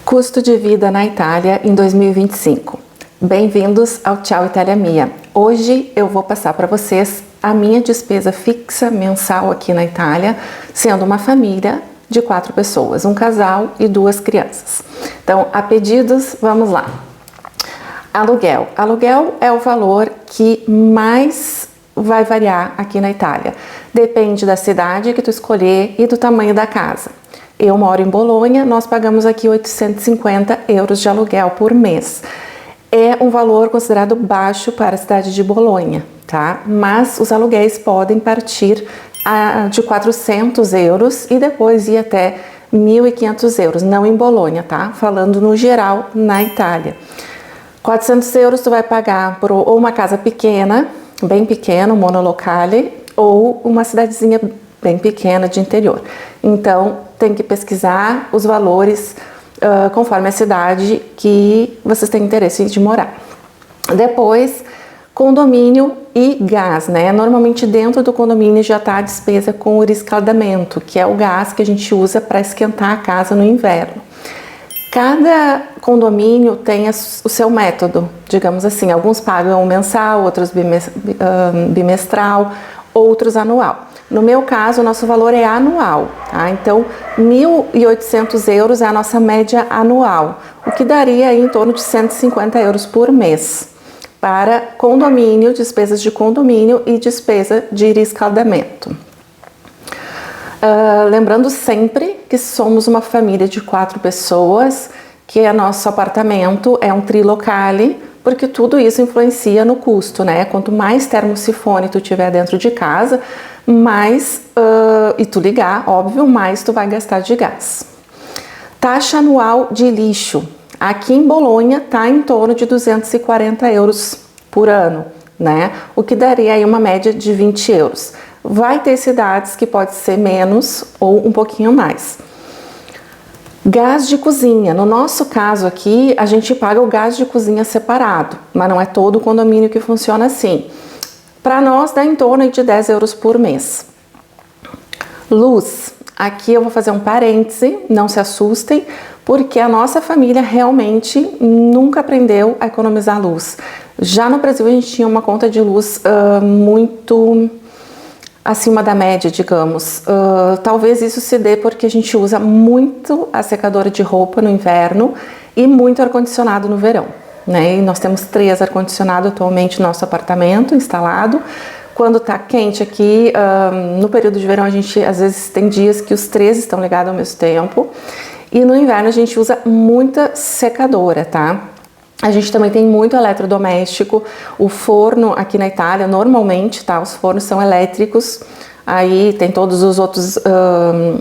Custo de vida na Itália em 2025. Bem-vindos ao Ciao Italia Mia. Hoje eu vou passar para vocês a minha despesa fixa mensal aqui na Itália, sendo uma família de 4 pessoas, um casal e 2 crianças. Então, a pedidos, vamos lá. Aluguel. Aluguel é o valor que mais vai variar aqui na Itália. Depende da cidade que tu escolher e do tamanho da casa. Eu moro em Bolonha, nós pagamos aqui 850 euros de aluguel por mês. É um valor considerado baixo para a cidade de Bolonha, tá? Mas os aluguéis podem partir de 400 euros e depois ir até 1.500 euros, não em Bolonha, tá? Falando no geral na Itália. 400 euros tu vai pagar por ou uma casa pequena, bem pequena, monolocale, ou uma cidadezinha bem pequena de interior. Então, tem que pesquisar os valores conforme a cidade que vocês têm interesse de morar. Depois, condomínio e gás, né? Normalmente dentro do condomínio já está a despesa com o riscaldamento, que é o gás que a gente usa para esquentar a casa no inverno. Cada condomínio tem o seu método, digamos assim. Alguns pagam mensal, outros bimestral, outros anual. No meu caso, o nosso valor é anual, tá? Então, 1.800 euros é a nossa média anual, o que daria aí em torno de 150 euros por mês para condomínio, despesas de condomínio e despesa de escaldamento. Lembrando sempre que somos uma família de 4 pessoas, que é nosso apartamento é um trilocale, porque tudo isso influencia no custo, né? Quanto mais termosifone tu tiver dentro de casa, mais, e tu ligar, óbvio, mais tu vai gastar de gás. Taxa anual de lixo. Aqui em Bolonha tá em torno de 240 euros por ano, né? O que daria aí uma média de 20 euros. Vai ter cidades que pode ser menos ou um pouquinho mais. Gás de cozinha. No nosso caso aqui, a gente paga o gás de cozinha separado, mas não é todo o condomínio que funciona assim. Para nós dá em torno de 10 euros por mês. Luz. Aqui eu vou fazer um parêntese, não se assustem, porque a nossa família realmente nunca aprendeu a economizar luz. Já no Brasil a gente tinha uma conta de luz muito acima da média, digamos. Talvez isso se dê porque a gente usa muito a secadora de roupa no inverno e muito ar-condicionado no verão, né? E nós temos 3 ar-condicionados atualmente no nosso apartamento instalado. Quando tá quente aqui, no período de verão a gente às vezes tem dias que os 3 estão ligados ao mesmo tempo. E no inverno a gente usa muita secadora, tá? A gente também tem muito eletrodoméstico. O forno aqui na Itália, normalmente, tá? Os fornos são elétricos. Aí tem todos os outros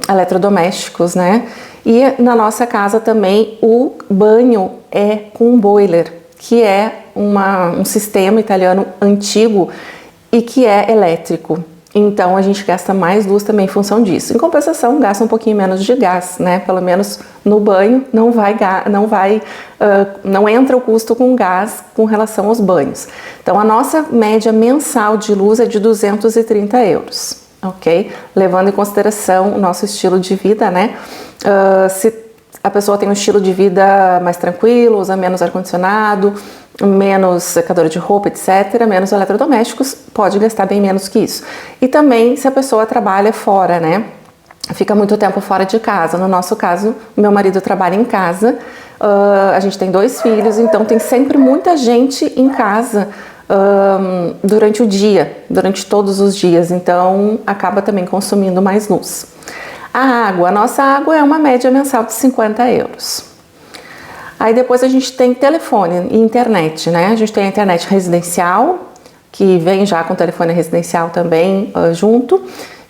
eletrodomésticos, né? E na nossa casa também o banho é com boiler, que é um sistema italiano antigo e que é elétrico. Então a gente gasta mais luz também em função disso. Em compensação, gasta um pouquinho menos de gás, né? Pelo menos no banho não entra o custo com gás com relação aos banhos. Então a nossa média mensal de luz é de 230 euros, ok? Levando em consideração o nosso estilo de vida, né? Se a pessoa tem um estilo de vida mais tranquilo, usa menos ar-condicionado, menos secadora de roupa, etc., menos eletrodomésticos, pode gastar bem menos que isso. E também se a pessoa trabalha fora, né? Fica muito tempo fora de casa. No nosso caso, meu marido trabalha em casa, a gente tem 2 filhos, então tem sempre muita gente em casa durante o dia, durante todos os dias, então acaba também consumindo mais luz. A nossa água é uma média mensal de 50 euros. Aí depois a gente tem telefone e internet, né? A gente tem a internet residencial, que vem já com telefone residencial também junto,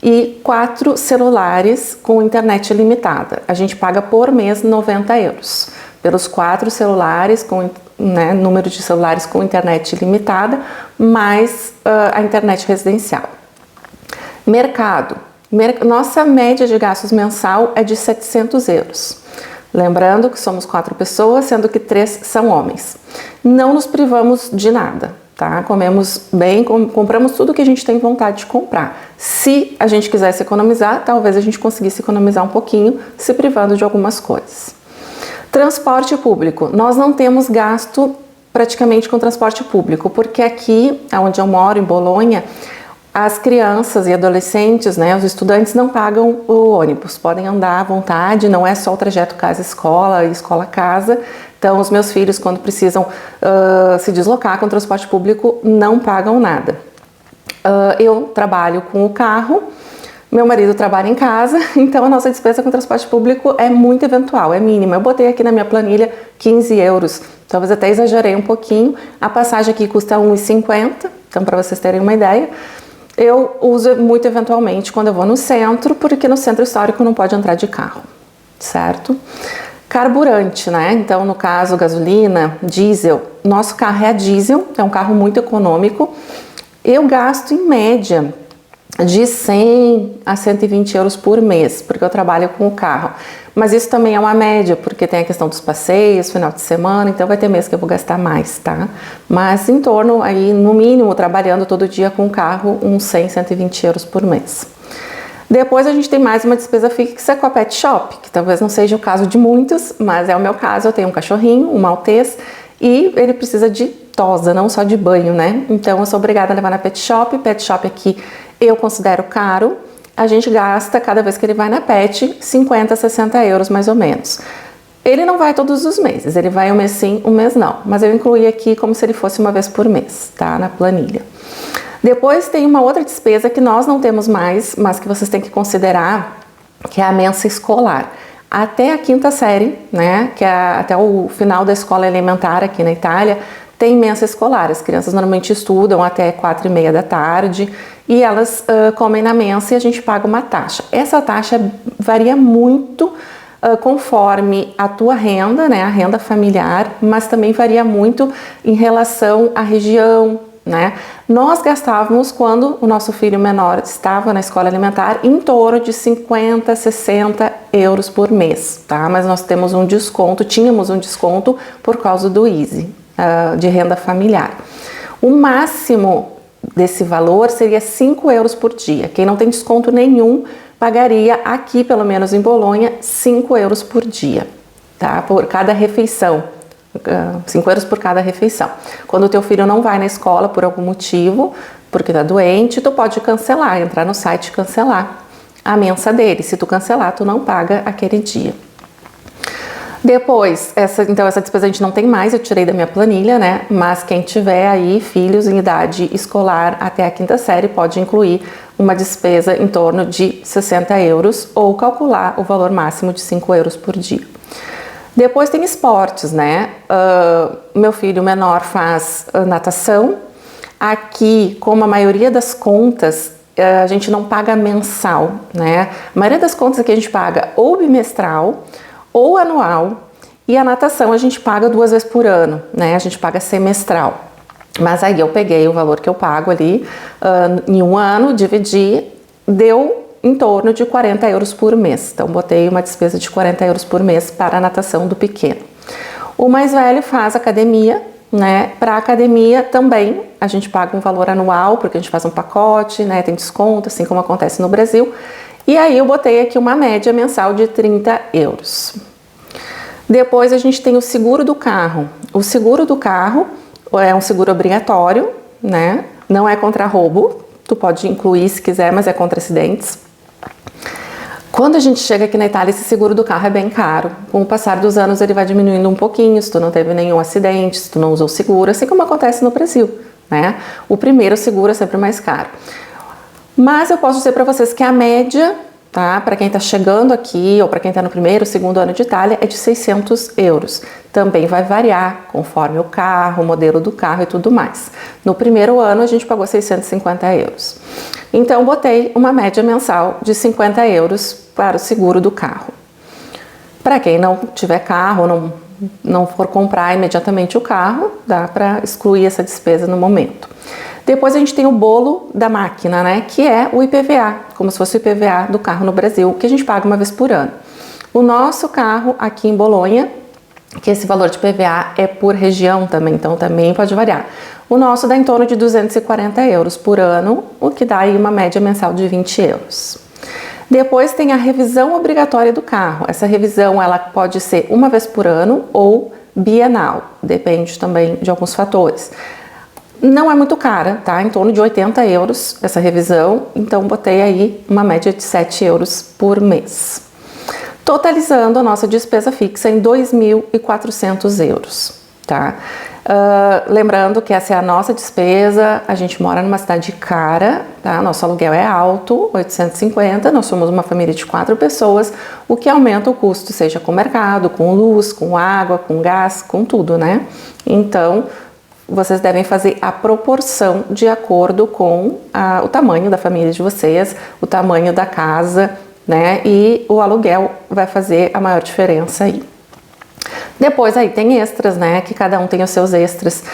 e 4 celulares com internet limitada. A gente paga por mês 90 euros pelos 4 celulares, com número de celulares com internet limitada, mais a internet residencial. Mercado. Nossa média de gastos mensal é de 700 euros. Lembrando que somos 4 pessoas, sendo que 3 são homens. Não nos privamos de nada, tá? Comemos bem, compramos tudo que a gente tem vontade de comprar. Se a gente quisesse economizar, talvez a gente conseguisse economizar um pouquinho, se privando de algumas coisas. Transporte público. Nós não temos gasto praticamente com transporte público, porque aqui, onde eu moro, em Bolonha, as crianças e adolescentes, né, os estudantes não pagam o ônibus, podem andar à vontade, não é só o trajeto casa-escola e escola-casa. Então, os meus filhos, quando precisam se deslocar com o transporte público, não pagam nada. Eu trabalho com o carro, meu marido trabalha em casa, então a nossa despesa com transporte público é muito eventual, é mínima. Eu botei aqui na minha planilha 15 euros, talvez até exagerei um pouquinho. A passagem aqui custa 1,50, então para vocês terem uma ideia. Eu uso muito eventualmente quando eu vou no centro, porque no centro histórico não pode entrar de carro, certo? Carburante, né? Então, no caso, gasolina, diesel. Nosso carro é a diesel, é um carro muito econômico. Eu gasto em média de 100 a 120 euros por mês, porque eu trabalho com o carro. Mas isso também é uma média, porque tem a questão dos passeios, final de semana, então vai ter mês que eu vou gastar mais, tá? Mas em torno, aí, no mínimo, trabalhando todo dia com o carro, uns 100, 120 euros por mês. Depois a gente tem mais uma despesa fixa com a pet shop, que talvez não seja o caso de muitos, mas é o meu caso. Eu tenho um cachorrinho, um maltês, e ele precisa de tosa, não só de banho, né? Então eu sou obrigada a levar na pet shop. Pet shop aqui eu considero caro. A gente gasta, cada vez que ele vai na pet, 50, 60 euros mais ou menos. Ele não vai todos os meses, ele vai um mês sim, um mês não. Mas eu incluí aqui como se ele fosse uma vez por mês, tá? Na planilha. Depois tem uma outra despesa que nós não temos mais, mas que vocês têm que considerar, que é a mensa escolar. Até a quinta série, né? Que é até o final da escola elementar aqui na Itália, tem mensa escolar. As crianças normalmente estudam até 4h30 da tarde e elas comem na mensa e a gente paga uma taxa. Essa taxa varia muito conforme a tua renda, né, a renda familiar, mas também varia muito em relação à região, né? Nós gastávamos, quando o nosso filho menor estava na escola alimentar, em torno de 50, 60 euros por mês, tá? Mas nós tínhamos um desconto por causa do ISE, de renda familiar. O máximo desse valor seria 5 euros por dia. Quem não tem desconto nenhum pagaria aqui, pelo menos em Bolonha, 5 euros por dia, tá? Por cada refeição. 5 euros por cada refeição. Quando o teu filho não vai na escola por algum motivo, porque tá doente, tu pode cancelar, entrar no site e cancelar a mensa dele. Se tu cancelar, tu não paga aquele dia. Depois, essa despesa a gente não tem mais, eu tirei da minha planilha, né? Mas quem tiver aí filhos em idade escolar até a quinta série pode incluir uma despesa em torno de 60 euros ou calcular o valor máximo de 5 euros por dia. Depois tem esportes, né? Meu filho menor faz natação. Aqui, como a maioria das contas, a gente não paga mensal, né? A maioria das contas aqui a gente paga ou bimestral ou anual, e a natação a gente paga 2 vezes por ano, né? A gente paga semestral. Mas aí eu peguei o valor que eu pago ali em um ano, dividi, deu em torno de 40 euros por mês. Então, botei uma despesa de 40 euros por mês para a natação do pequeno. O mais velho faz academia, né? Para a academia também a gente paga um valor anual, porque a gente faz um pacote, né? Tem desconto, assim como acontece no Brasil. E aí eu botei aqui uma média mensal de 30 euros. Depois a gente tem o seguro do carro. O seguro do carro é um seguro obrigatório, né? Não é contra roubo, tu pode incluir se quiser, mas é contra acidentes. Quando a gente chega aqui na Itália, esse seguro do carro é bem caro. Com o passar dos anos ele vai diminuindo um pouquinho, se tu não teve nenhum acidente, se tu não usou seguro, assim como acontece no Brasil, né? O primeiro seguro é sempre mais caro. Mas eu posso dizer para vocês que a média, tá, para quem está chegando aqui ou para quem está no primeiro, segundo ano de Itália, é de 600 euros. Também vai variar conforme o carro, o modelo do carro e tudo mais. No primeiro ano a gente pagou 650 euros. Então botei uma média mensal de 50 euros para o seguro do carro. Para quem não tiver carro, não for comprar imediatamente o carro, dá para excluir essa despesa no momento. Depois a gente tem o bolo da máquina, né, que é o IPVA, como se fosse o IPVA do carro no Brasil, que a gente paga uma vez por ano. O nosso carro aqui em Bolonha, que esse valor de IPVA é por região também, então também pode variar. O nosso dá em torno de 240 euros por ano, o que dá aí uma média mensal de 20 euros. Depois tem a revisão obrigatória do carro. Essa revisão ela pode ser uma vez por ano ou bienal, depende também de alguns fatores. Não é muito cara, tá? Em torno de 80 euros essa revisão, então botei aí uma média de 7 euros por mês. Totalizando a nossa despesa fixa em 2.400 euros, tá? Lembrando que essa é a nossa despesa, a gente mora numa cidade cara, tá? Nosso aluguel é alto, 850, nós somos uma família de 4 pessoas, o que aumenta o custo, seja com mercado, com luz, com água, com gás, com tudo, né? Então, vocês devem fazer a proporção de acordo com o tamanho da família de vocês, o tamanho da casa, né? E o aluguel vai fazer a maior diferença aí. Depois aí tem extras, né, que cada um tem os seus extras,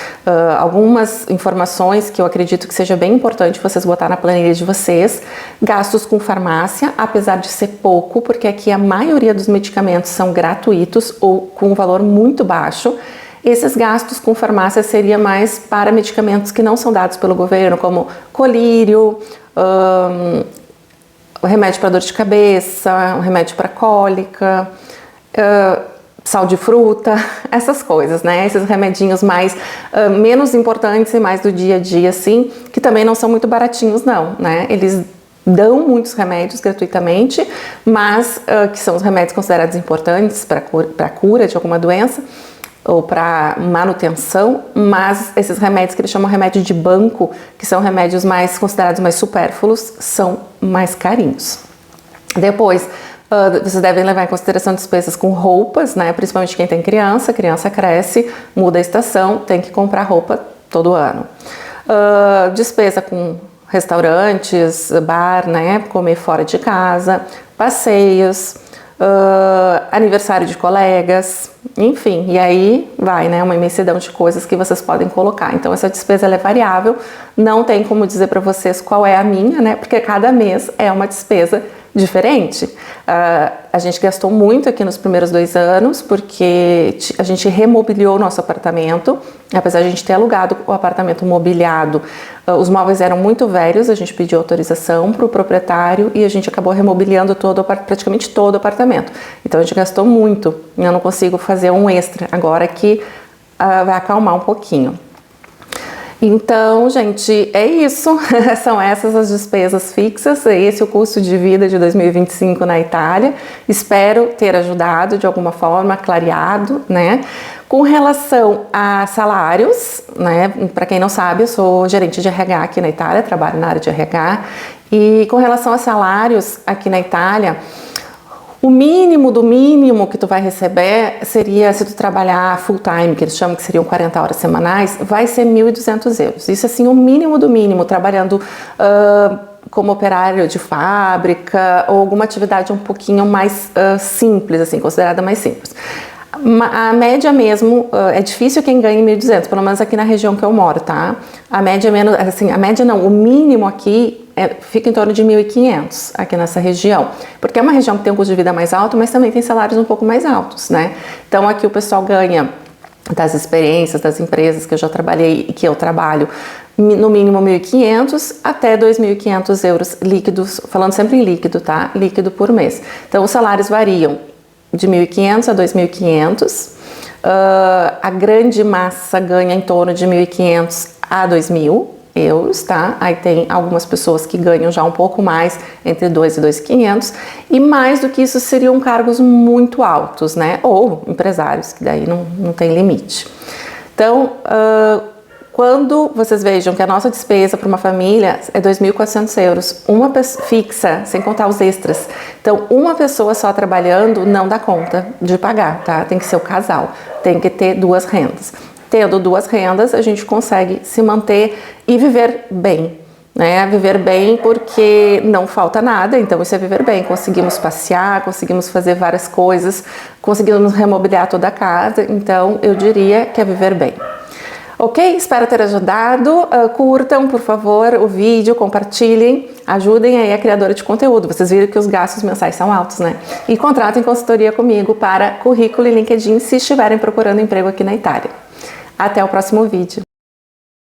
algumas informações que eu acredito que seja bem importante vocês botar na planilha de vocês. Gastos com farmácia, apesar de ser pouco, porque aqui a maioria dos medicamentos são gratuitos ou com um valor muito baixo. Esses gastos com farmácia seria mais para medicamentos que não são dados pelo governo, como colírio, remédio para dor de cabeça, remédio para cólica, sal de fruta, essas coisas, né? Esses remedinhos mais menos importantes e mais do dia a dia, assim, que também não são muito baratinhos, não, né? Eles dão muitos remédios gratuitamente, mas que são os remédios considerados importantes para a cura de alguma doença ou para manutenção, mas esses remédios que eles chamam remédio de banco, que são remédios mais considerados mais supérfluos, são mais carinhos. Depois, vocês devem levar em consideração despesas com roupas, né? Principalmente quem tem criança, criança cresce, muda a estação, tem que comprar roupa todo ano. Despesa com restaurantes, bar, né? Comer fora de casa, passeios, aniversário de colegas, enfim, e aí vai, né? Uma imensidão de coisas que vocês podem colocar. Então essa despesa ela é variável, não tem como dizer para vocês qual é a minha, né? Porque cada mês é uma despesa diferente. A gente gastou muito aqui nos primeiros 2 anos porque a gente remobiliou o nosso apartamento, apesar de a gente ter alugado o apartamento mobiliado, os móveis eram muito velhos, a gente pediu autorização para o proprietário e a gente acabou remobiliando praticamente todo o apartamento. Então a gente gastou muito, eu não consigo fazer um extra agora que vai acalmar um pouquinho. Então, gente, é isso. São essas as despesas fixas. Esse é o custo de vida de 2025 na Itália. Espero ter ajudado de alguma forma, clareado, né? Com relação a salários, né? Para quem não sabe, eu sou gerente de RH aqui na Itália, trabalho na área de RH. E com relação a salários aqui na Itália, o mínimo do mínimo que tu vai receber seria, se tu trabalhar full time, que eles chamam que seriam 40 horas semanais, vai ser 1.200 euros. Isso assim, o mínimo do mínimo, trabalhando como operário de fábrica ou alguma atividade um pouquinho mais simples, assim, considerada mais simples. A média mesmo, é difícil quem ganhe 1.200, pelo menos aqui na região que eu moro, tá? A média menos, assim, a média não, o mínimo aqui fica em torno de 1.500 aqui nessa região, porque é uma região que tem um custo de vida mais alto, mas também tem salários um pouco mais altos, né? Então aqui o pessoal ganha das experiências das empresas que eu já trabalhei e que eu trabalho, no mínimo 1.500 até 2.500 euros líquidos, falando sempre em líquido, tá? Líquido por mês. Então os salários variam de 1.500 a 2.500, a grande massa ganha em torno de 1.500 a 2.000 euros, tá? Aí tem algumas pessoas que ganham já um pouco mais, entre 2 e 2.500, e mais do que isso seriam cargos muito altos, né? Ou empresários, que daí não tem limite. Então, quando vocês vejam que a nossa despesa para uma família é 2.400 euros, uma pessoa fixa, sem contar os extras. Então, uma pessoa só trabalhando não dá conta de pagar, tá? Tem que ser o casal, tem que ter 2 rendas. Tendo 2 rendas, a gente consegue se manter e viver bem, né? Viver bem porque não falta nada, então isso é viver bem. Conseguimos passear, conseguimos fazer várias coisas, conseguimos remobiliar toda a casa, então eu diria que é viver bem. Ok? Espero ter ajudado. Curtam, por favor, o vídeo, compartilhem, ajudem aí a criadora de conteúdo. Vocês viram que os gastos mensais são altos, né? E contratem consultoria comigo para currículo e LinkedIn se estiverem procurando emprego aqui na Itália. Até o próximo vídeo.